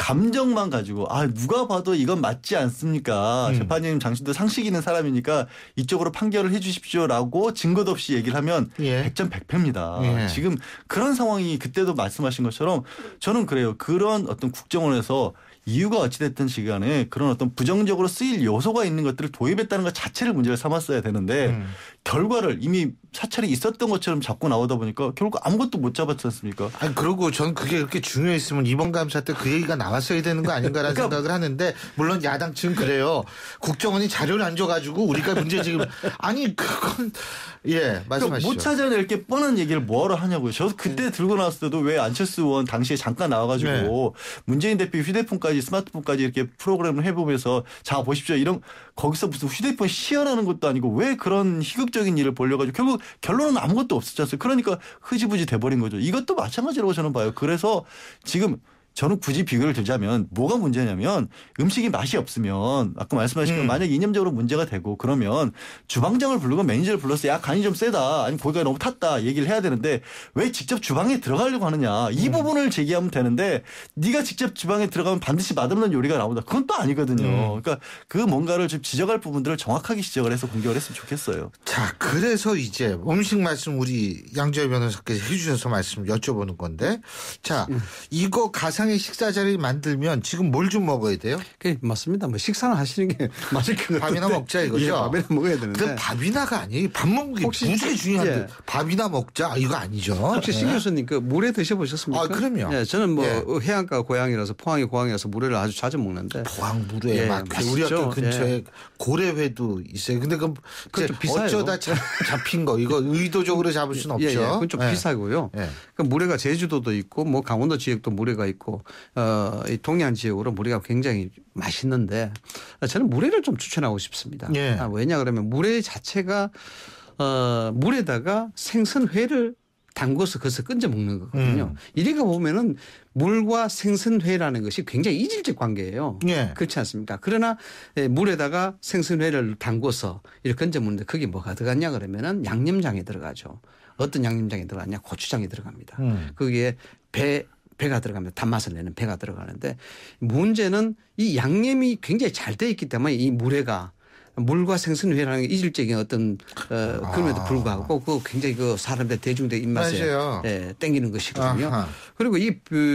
감정만 가지고 누가 봐도 이건 맞지 않습니까? 재판장님 당신도 상식 있는 사람이니까 이쪽으로 판결을 해 주십시오라고 증거도 없이 얘기를 하면 100점 100패입니다. 지금 그런 상황이 그때도 말씀하신 것처럼 저는 그래요. 그런 어떤 국정원에서 이유가 어찌됐든 시간에 그런 어떤 부정적으로 쓰일 요소가 있는 것들을 도입했다는 것 자체를 문제를 삼았어야 되는데 결과를 이미 사찰이 있었던 것처럼 자꾸 나오다 보니까 결국 아무것도 못 잡았지 않습니까? 아니 그리고 저는 그게 그렇게 중요했으면 이번 감사 때 그 얘기가 나왔어야 되는 거 아닌가라는 생각을 하는데 물론 야당 측은 그래요. 국정원이 자료를 안 줘가지고 우리가 문제 지금 아니 그건 말씀하시죠. 못 찾아낼 게 뻔한 얘기를 뭐하러 하냐고요. 저 그때 들고 나왔을 때도 왜 안철수 의원 당시에 잠깐 나와가지고 문재인 대표 휴대폰까지 스마트폰까지 이렇게 프로그램을 해보면서 자 보십시오 이런 거기서 무슨 휴대폰 시연하는 것도 아니고 왜 그런 희극적인 일을 벌려가지고 결국 결론은 아무것도 없었지 않습니까? 그러니까 흐지부지 돼버린 거죠. 이것도 마찬가지라고 저는 봐요. 그래서 지금 저는 굳이 비교를 들자면 뭐가 문제냐면 음식이 맛이 없으면 아까 말씀하신 건 만약 이념적으로 문제가 되고 그러면 주방장을 부르고 매니저를 불러서 야 간이 좀 세다 아니면 고기가 너무 탔다 얘기를 해야 되는데 왜 직접 주방에 들어가려고 하느냐 이 부분을 제기하면 되는데 네가 직접 주방에 들어가면 반드시 맛없는 요리가 나온다. 그건 또 아니거든요. 그러니까 그 뭔가를 좀 지적할 부분들을 정확하게 지적을 해서 공격을 했으면 좋겠어요. 자 그래서 이제 음식 말씀 우리 양지열 변호사께서 해주셔서 말씀 여쭤보는 건데 자 이거 가상의 식사 자리 만들면 지금 뭘 좀 먹어야 돼요? 맞습니다. 뭐 식사는 하시는 게 맞을 것 같은데. 밥이나 먹자 이거죠. 밥이나 먹어야 되는데. 근데 밥이나가 아니에요. 밥 먹는 게 무지 중요한데 밥이나 먹자 이거 아니죠. 혹시 신 교수님 그 물회 드셔보셨습니까? 그럼요. 저는 뭐 해안가 고향이라서 포항이 고향이라서 물회를 아주 자주 먹는데. 포항 물회 우리 학교 근처에 고래회도 있어요. 근데 그건 어쩌다 잡힌 거 이거 의도적으로 잡을 수는 없죠. 그건 좀 비싸고요. 그 물회가 제주도도 있고 뭐 강원도 지역도 물회가 있고 이 동해안 지역으로 물회가 굉장히 맛있는데 저는 물회를 좀 추천하고 싶습니다. 왜냐 그러면 물회 자체가 물에다가 생선회를 담궈서 그것을 건져 먹는 거거든요. 이래가 보면은 물과 생선회라는 것이 굉장히 이질적 관계예요. 그렇지 않습니까? 그러나 물에다가 생선회를 담궈서 이렇게 건져 먹는데 그게 뭐가 들어갔냐 그러면은 양념장에 들어가죠. 어떤 양념장에 들어갔냐? 고추장이 들어갑니다. 거기에 배가 들어갑니다. 단맛을 내는 배가 들어가는데 문제는 이 양념이 굉장히 잘 돼 있기 때문에 이 물회가 물과 생선회라는 게 이질적인 어떤 그럼에도 불구하고 그 굉장히 그 사람들 대중적 입맛에 땡기는 것이거든요. 그리고 이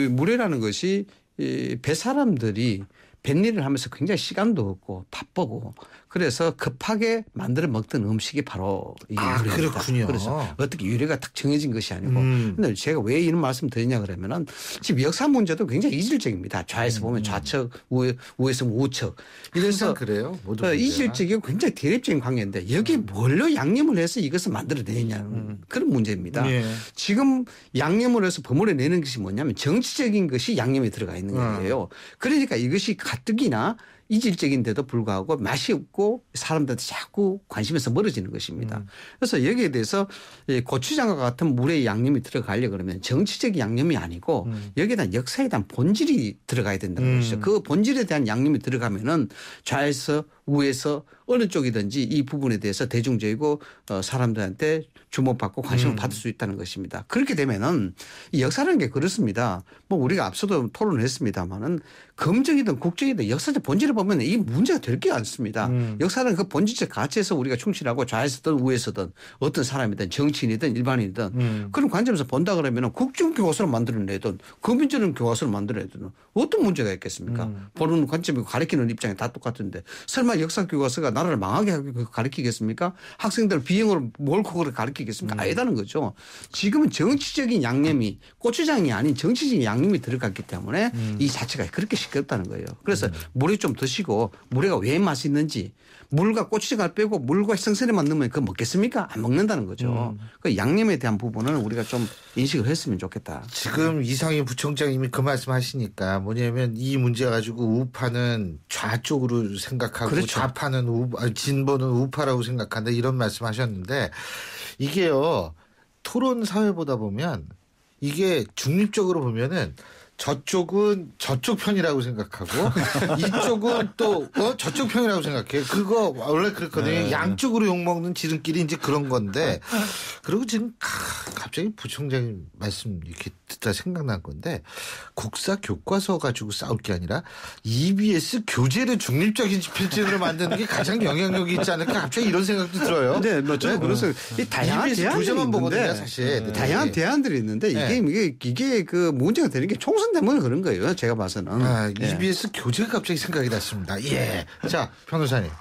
물회라는 것이 배 사람들이 뱃일을 하면서 굉장히 시간도 없고 바쁘고 그래서 급하게 만들어 먹던 음식이 바로 이게 물회입니다. 그렇군요. 그래서 어떻게 유래가 딱 정해진 것이 아니고 근데 제가 왜 이런 말씀 드리냐 그러면은 지금 역사 문제도 굉장히 이질적입니다. 좌에서 보면 좌측, 우에서 보면 우측. 이래서 그래요. 이질적이고 굉장히 대립적인 관계인데 여기에 뭘로 양념을 해서 이것을 만들어내냐는 그런 문제입니다. 지금 양념을 해서 버무려 내는 것이 뭐냐면 정치적인 것이 양념에 들어가 있는 거예요. 그러니까 이것이 가뜩이나 이질적인데도 불구하고 맛이 없고 사람들한테 자꾸 관심에서 멀어지는 것입니다. 그래서 여기에 대해서 고추장과 같은 물에 양념이 들어가려고 그러면 정치적인 양념이 아니고 여기에 대한 역사에 대한 본질이 들어가야 된다는 것이죠. 그 본질에 대한 양념이 들어가면은 좌에서 우에서 어느 쪽이든지 이 부분에 대해서 대중적이고 사람들한테 주목받고 관심을 받을 수 있다는 것입니다. 그렇게 되면은 이 역사라는 게 그렇습니다. 뭐 우리가 앞서도 토론을 했습니다마는 검정이든 국정이든 역사적 본질을 보면 이 문제가 될 게 않습니다. 역사는 그 본질적 가치에서 우리가 충실하고 좌에서든 우에서든 어떤 사람이든 정치인이든 일반인이든 그런 관점에서 본다 그러면 국정 교과서를 만들어내든 검인적인 교과서를 만들어내든 어떤 문제가 있겠습니까? 보는 관점이고 가르치는 입장이 다 똑같은데 설마 역사 교과서가 나라를 망하게 하고 가르치겠습니까? 학생들 비행으로 몰고 그걸 가르치겠습니까? 아니다는 거죠. 지금은 정치적인 양념이 고추장이 아닌 정치적인 양념이 들어갔기 때문에 이 자체가 그렇게 시끄럽다는 거예요. 그래서 물에 좀 드시고 물에가 왜 맛있는지 물과 고추장을 빼고 물과 생선에만 넣으면 그거 먹겠습니까? 안 먹는다는 거죠. 그 양념에 대한 부분은 우리가 좀 인식을 했으면 좋겠다. 지금 이상희 부총장님이 그 말씀하시니까 뭐냐면 이 문제 가지고 우파는 좌쪽으로 생각하고 그렇죠. 좌파는 진보는 우파라고 생각한다 이런 말씀하셨는데 이게요 토론 사회보다 보면 이게 중립적으로 보면은. 저쪽은 저쪽 편이라고 생각하고 이쪽은 또 저쪽 편이라고 생각해요. 그거 원래 그렇거든요. 양쪽으로 욕먹는 지름길이 이제 그런 건데 그리고 지금 갑자기 부총장님 말씀 이렇게 듣다 생각난 건데 국사 교과서 가지고 싸울 게 아니라 EBS 교재를 중립적인 필진으로 만드는 게 가장 영향력이 있지 않을까 갑자기 이런 생각도 들어요. 네, 맞죠. 그래서 이 다양한 EBS 대안들이 교재만 보거든요, 있는데 사실. 다양한 대안들이 있는데 이게 그 문제가 되는 게 총선 때문에 그런 거예요. 제가 봐서는. EBS 교재가 갑자기 생각이 났습니다. 예. 자, 변호사님.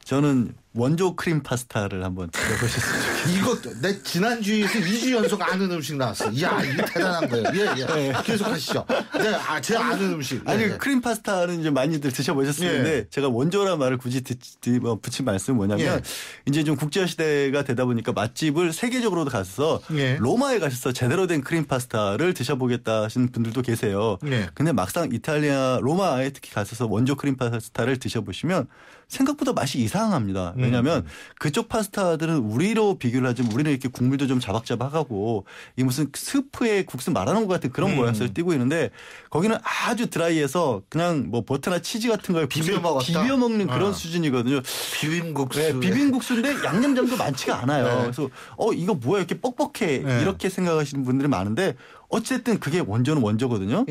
저는 원조 크림 파스타를 한번 드셔보셨으면 좋겠어요. 이것도 내 지난주에서 2주 연속 아는 음식 나왔어. 이야, 이게 대단한 거예요. 예. 계속 하시죠. 네, 제 아는 음식. 아니, 크림 파스타는 이제 많이들 드셔보셨을 텐데 제가 원조란 말을 굳이 붙인 말씀은 뭐냐면 이제 좀 국제화 시대가 되다 보니까 맛집을 세계적으로도 가서 로마에 가셔서 제대로 된 크림 파스타를 드셔보겠다 하시는 분들도 계세요. 근데 막상 이탈리아 로마에 특히 가셔서 원조 크림 파스타를 드셔보시면 생각보다 맛이 이상합니다. 왜냐하면 그쪽 파스타들은 우리로 비교를 하지만 우리는 이렇게 국물도 좀 자박자박하고 이 무슨 스프에 국수 말아놓은 것 같은 그런 모양새를 띠고 있는데 거기는 아주 드라이해서 그냥 뭐 버터나 치즈 같은 걸 비벼 먹는 그런 수준이거든요. 비빔국수. 네, 비빔국수인데 양념장도 많지가 않아요. 그래서 이거 뭐야 이렇게 뻑뻑해 이렇게 생각하시는 분들이 많은데 어쨌든 그게 원조는 원조거든요.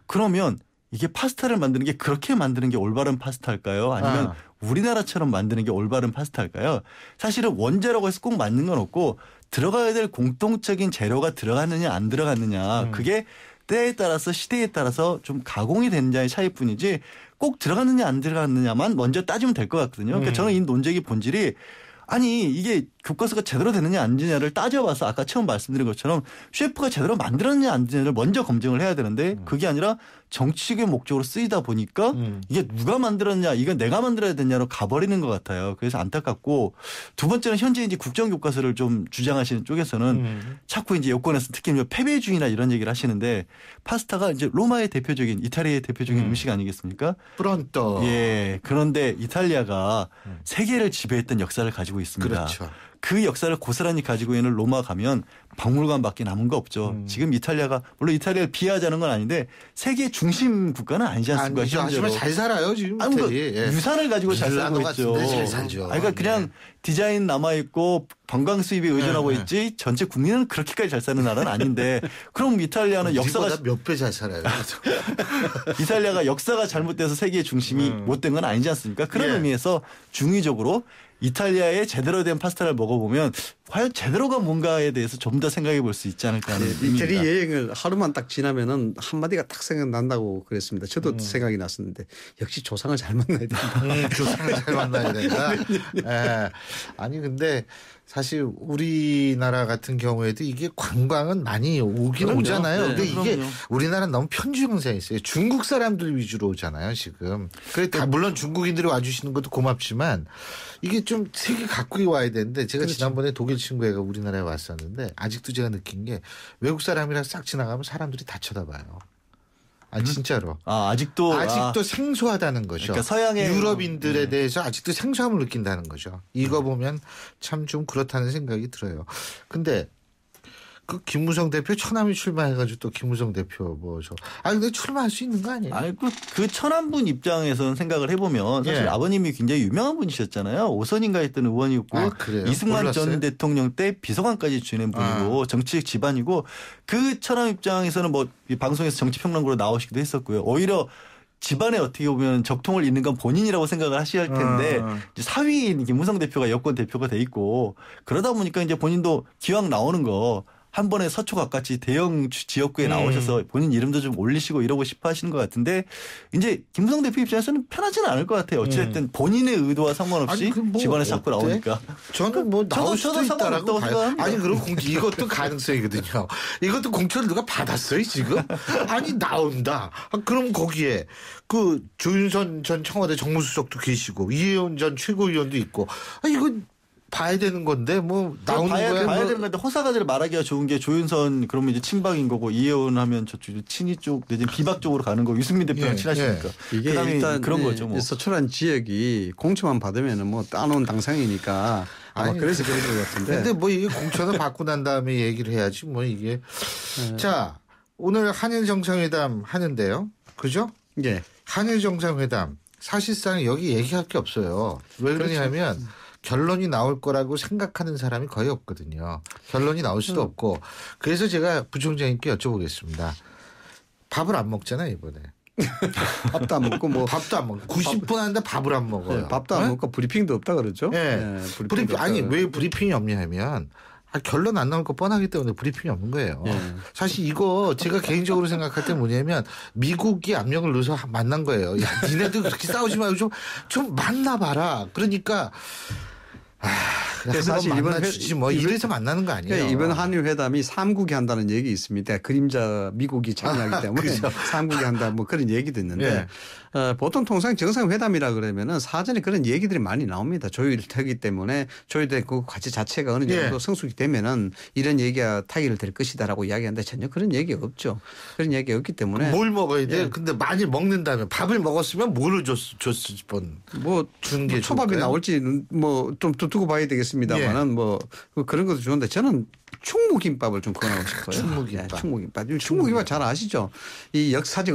그러면 이게 파스타를 만드는 게 그렇게 만드는 게 올바른 파스타일까요? 아니면 우리나라처럼 만드는 게 올바른 파스타일까요? 사실은 원재료라고 해서 꼭 맞는 건 없고 들어가야 될 공통적인 재료가 들어갔느냐 안 들어갔느냐 그게 때에 따라서 시대에 따라서 좀 가공이 되느냐의 차이뿐이지 꼭 들어갔느냐 안 들어갔느냐만 먼저 따지면 될 것 같거든요. 그러니까 저는 이 논쟁의 본질이 아니 이게 교과서가 제대로 되느냐 안 되느냐를 따져봐서 아까 처음 말씀드린 것처럼 셰프가 제대로 만들었느냐 안 되느냐를 먼저 검증을 해야 되는데 그게 아니라 정치적인 목적으로 쓰이다 보니까 이게 누가 만들었냐 이건 내가 만들어야 되냐로 가버리는 것 같아요. 그래서 안타깝고 두 번째는 현재 이제 국정교과서를 좀 주장하시는 쪽에서는 자꾸 이제 여권에서 특히 패배주의나 이런 얘기를 하시는데 파스타가 이제 로마의 대표적인 이탈리아의 대표적인 음식 아니겠습니까? 프론토. 예. 그런데 이탈리아가 세계를 지배했던 역사를 가지고 있습니다. 그렇죠. 그 역사를 고스란히 가지고 있는 로마 가면 박물관밖에 남은 거 없죠. 지금 이탈리아가 물론 이탈리아를 비하하자는 건 아닌데 세계 중심 국가는 아니지 않습니까? 아니죠. 하지만 잘 살아요 지금. 유산을 가지고 잘 살고 있죠. 잘 살죠. 그러니까 그냥 디자인 남아 있고 관광 수입에 의존하고 있지 전체 국민은 그렇게까지 잘 사는 나라는 아닌데 그럼 이탈리아는 역사가 몇 배 잘 살아요. 이탈리아가 역사가 잘못돼서 세계의 중심이 못 된 건 아니지 않습니까? 그런 의미에서 중의적으로 이탈리아의 제대로 된 파스타를 먹어보면 과연 제대로가 뭔가에 대해서 좀 더 생각해 볼 수 있지 않을까 하는 의미입니다. 이태리 여행을 하루만 딱 지나면은 한마디가 딱 생각난다고 그랬습니다. 저도 생각이 났었는데 역시 조상을 잘 만나야 된다. 조상을 잘 만나야 된다. 아니 근데 사실 우리나라 같은 경우에도 이게 관광은 많이 오긴 오잖아요. 근데 이게 우리나라는 너무 편주 형성이 있어요. 중국 사람들 위주로 오잖아요, 지금. 그래 다 물론 중국인들이 와주시는 것도 고맙지만 이게 좀 세계 각국이 와야 되는데 제가 지난번에 독일 친구애가 우리나라에 왔었는데 아직도 제가 느낀 게 외국 사람이랑 싹 지나가면 사람들이 다 쳐다봐요. 진짜로. 아직도 생소하다는 거죠. 그러니까 서양의 유럽인들에 대해서 아직도 생소함을 느낀다는 거죠. 이거 보면 참 좀 그렇다는 생각이 들어요. 근데 그 김무성 대표 처남이 출마해가지고 또 김무성 대표 근데 출마할 수 있는 거 아니에요? 아니 그 처남분 입장에서는 생각을 해보면 사실 아버님이 굉장히 유명한 분이셨잖아요. 오선인가 했던 의원이었고 이승만 몰랐어요? 전 대통령 때 비서관까지 지낸 분이고 정치적 집안이고 그 처남 입장에서는 뭐 방송에서 정치평론가로 나오시기도 했었고요. 오히려 집안에 어떻게 보면 적통을 잇는 건 본인이라고 생각을 하셔야 할 텐데 이제 사위인 김무성 대표가 여권 대표가 돼 있고 그러다 보니까 이제 본인도 기왕 나오는 거 한 번에 서초갑같이 대형 지역구에 나오셔서 본인 이름도 좀 올리시고 이러고 싶어 하시는 것 같은데 이제 김무성 대표 입장에서는 편하지는 않을 것 같아요. 어찌됐든 본인의 의도와 상관없이 집안에 자꾸 나오니까. 저는 나올 수도 있다라고 봐요. 그럼 이것도 가능성이거든요. 이것도 공천을 누가 받았어요 지금? 나온다. 그럼 거기에 그 조윤선 전 청와대 정무수석도 계시고 이혜원 전 최고위원도 있고 이건 봐야 되는 건데 나오는 거야. 봐야 되는 건데 허사가지를 말하기가 좋은 게 조윤선 그러면 이제 친박인 거고 이혜원 하면 저쪽 친이 쪽 내지는 비박 쪽으로 가는 거 유승민 대표랑 친하시니까 이게 일단 그런 거죠. 서초란 지역이 공천만 받으면은 따놓은 당상이니까 그래서 그런 것 같은데. 근데 이게 공천을 받고 난 다음에 얘기를 해야지 이게. 자 오늘 한일 정상회담 하는데요, 그죠? 한일 정상회담 사실상 여기 얘기할 게 없어요. 왜 그러냐면. 결론이 나올 거라고 생각하는 사람이 거의 없거든요. 결론이 나올 수도 없고. 그래서 제가 부총장님께 여쭤보겠습니다. 밥을 안 먹잖아요, 이번에. 밥도 안 먹고 뭐 밥도 안 먹고 90분 하는데 밥을 안 먹어요. 네, 밥도 안 먹고 브리핑도 없다 그러죠. 네. 브리핑 아니 왜 브리핑이 없냐면 결론 안 나올 거 뻔하기 때문에 브리핑이 없는 거예요. 사실 이거 제가 개인적으로 생각할 때 뭐냐면 미국이 압력을 넣어서 만난 거예요. 야, 니네들 그렇게 싸우지 말고 좀 만나봐라. 그러니까 사실 이번 주지 뭐 이래서 만나는 거 아니에요. 이번 한일 회담이 3국이 한다는 얘기 있습니다. 그림자 미국이 참여하기 때문에 그렇죠. 3국이 한다 뭐 그런 얘기도 있는데 보통 통상 정상회담이라 그러면은 사전에 그런 얘기들이 많이 나옵니다. 조율되기 때문에 조율된 그 과제 자체가 어느 정도 성숙이 되면은 이런 얘기가 타결 될 것이다라고 이야기하는데 전혀 그런 얘기가 없죠. 그런 얘기가 없기 때문에 뭘 먹어야 돼? 근데 많이 먹는다면 밥을 먹었으면 뭐를 줬을 뻔. 뭐 초밥이 나올지 뭐 좀 두고 봐야 되겠습니다만은 뭐 그런 것도 좋은데 저는 충무김밥을 좀 권하고 싶어요. 충무김밥. 충무김밥 잘 아시죠? 이 역사적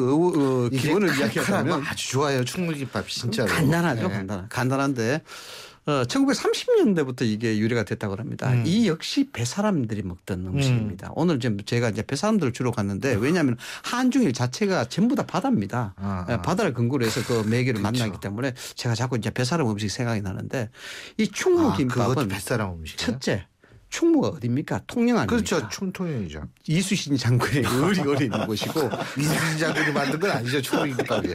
기원을 이야기하면 아주 좋아요. 충무김밥 진짜로. 간단하죠. 간단한데 1930년대부터 이게 유래가 됐다고 합니다. 이 역시 배사람들이 먹던 음식입니다. 오늘 제가 이제 배사람들을 주로 갔는데 왜냐하면 한중일 자체가 전부 다 바다입니다. 바다를 근거로 해서 그 매개를 만나기 때문에 제가 자꾸 이제 배사람 음식 생각이 나는데 이 충무김밥은 그것도 배사람 음식이에요? 첫째. 충무가 어디입니까? 통영 아닙니까? 그렇죠. 충통영이죠. 이수신 장군의 의리 있는 곳이고 이수신 장군이 만든 건 아니죠. 충무김밥이.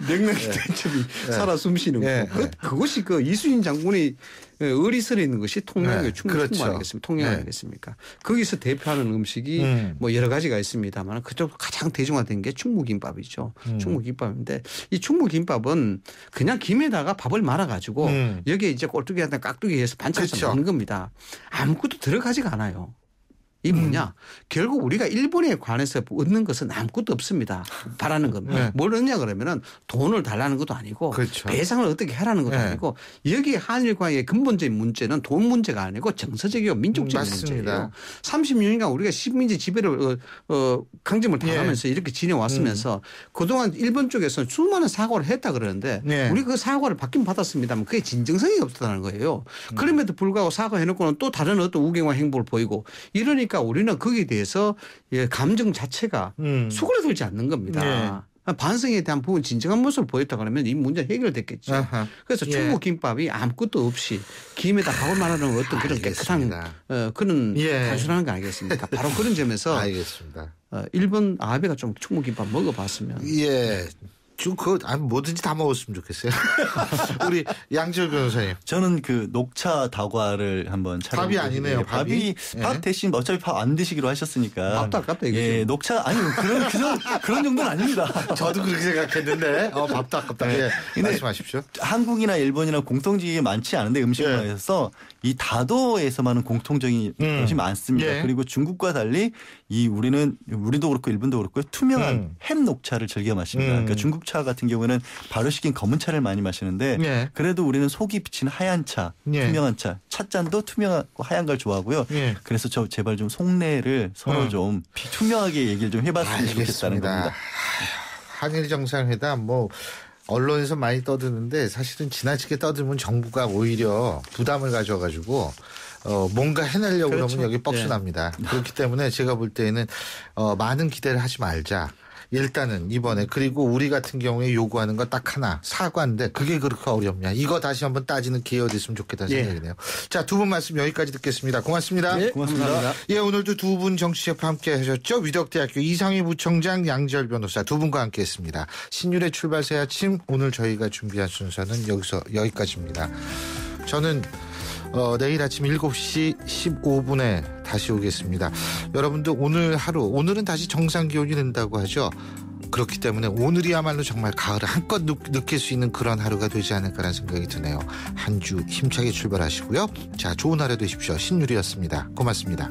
명랑의 대첩이 살아 숨쉬는 곳. 그것이 그 이수신 장군이 의리설에 있는 것이 통영의 충무 아니겠습니까? 통영 아니겠습니까? 거기서 대표하는 음식이 뭐 여러 가지가 있습니다만 그쪽 가장 대중화된 게 충무김밥이죠. 충무김밥인데 이 충무김밥은 그냥 김에다가 밥을 말아가지고 여기에 이제 꼴뚜기한테 깍두기 해서 반찬해서 먹는 겁니다. 아무것도 들어가지가 않아요. 이 뭐냐? 결국 우리가 일본에 관해서 얻는 것은 아무것도 없습니다. 바라는 겁니다. 뭘 얻냐 그러면은 돈을 달라는 것도 아니고 배상을 어떻게 하라는 것도 아니고 여기 한일과의 근본적인 문제는 돈 문제가 아니고 정서적이고 민족적인 문제예요. 30년간 우리가 식민지 지배를 강점을 당하면서 이렇게 지내왔으면서 그동안 일본 쪽에서는 수많은 사과를 했다 그러는데 우리 그 사과를 받긴 받았습니다만 그게 진정성이 없었다는 거예요. 그럼에도 불구하고 사과해놓고는 또 다른 어떤 우경화 행보를 보이고 이러니까 우리는 거기에 대해서 감정 자체가 수그러들지 않는 겁니다. 반성에 대한 부분 진정한 모습을 보였다 그러면 이 문제 해결됐겠죠. 그래서 충무김밥이 아무것도 없이 김에다 밥을 말하는 어떤 그런 깨끗한 그런 단순한 거 아니겠습니까? 바로 그런 점에서 알겠습니다. 일본 아베가 좀 충무김밥 먹어봤으면. 뭐든지 다 먹었으면 좋겠어요. 우리 양지열 변호사님. 저는 그 녹차 다과를 한번 밥이 아니네요. 밥 대신 어차피 밥 안 드시기로 하셨으니까. 밥도 아깝다 이거죠. 녹차 아니 그런 정도는 아닙니다. 저도 그렇게 생각했는데 밥도 아깝다. 말씀하십시오. 한국이나 일본이나 공통점이 많지 않은데 음식에서 이 다도에서만은 공통적인 것이 많습니다. 그리고 중국과 달리 우리도 그렇고 일본도 그렇고 투명한 햄 녹차를 즐겨 마십니다. 그러니까 중국 차 같은 경우는 바로 식힌 검은 차를 많이 마시는데 그래도 우리는 속이 비친 하얀 차, 투명한 차, 찻잔도 투명하고 하얀 걸 좋아하고요. 그래서 제발 좀 속내를 서로 좀 투명하게 얘기를 좀 해봤으면 좋겠다는 겁니다. 한일 정상회담 언론에서 많이 떠드는데 사실은 지나치게 떠들면 정부가 오히려 부담을 가져가지고 뭔가 해내려고 그러면 여기 뻑신합니다. 그렇기 때문에 제가 볼 때에는 많은 기대를 하지 말자. 일단은 이번에 그리고 우리 같은 경우에 요구하는 거 딱 하나 사과인데 그게 그렇게 어렵냐. 이거 다시 한번 따지는 기회가 됐으면 좋겠다는 생각이네요. 자, 두 분 말씀 여기까지 듣겠습니다. 고맙습니다. 고맙습니다. 오늘도 두 분 정치셰프 함께 하셨죠. 위덕대학교 이상희 부총장 양지열 변호사 두 분과 함께 했습니다. 신율의 출발 새 아침 오늘 저희가 준비한 순서는 여기까지입니다. 저는 내일 아침 7시 15분에 다시 오겠습니다. 여러분들 오늘은 다시 정상 기온이 된다고 하죠. 그렇기 때문에 오늘이야말로 정말 가을을 한껏 느낄 수 있는 그런 하루가 되지 않을까라는 생각이 드네요. 한 주 힘차게 출발하시고요. 자, 좋은 하루 되십시오. 신유리였습니다. 고맙습니다.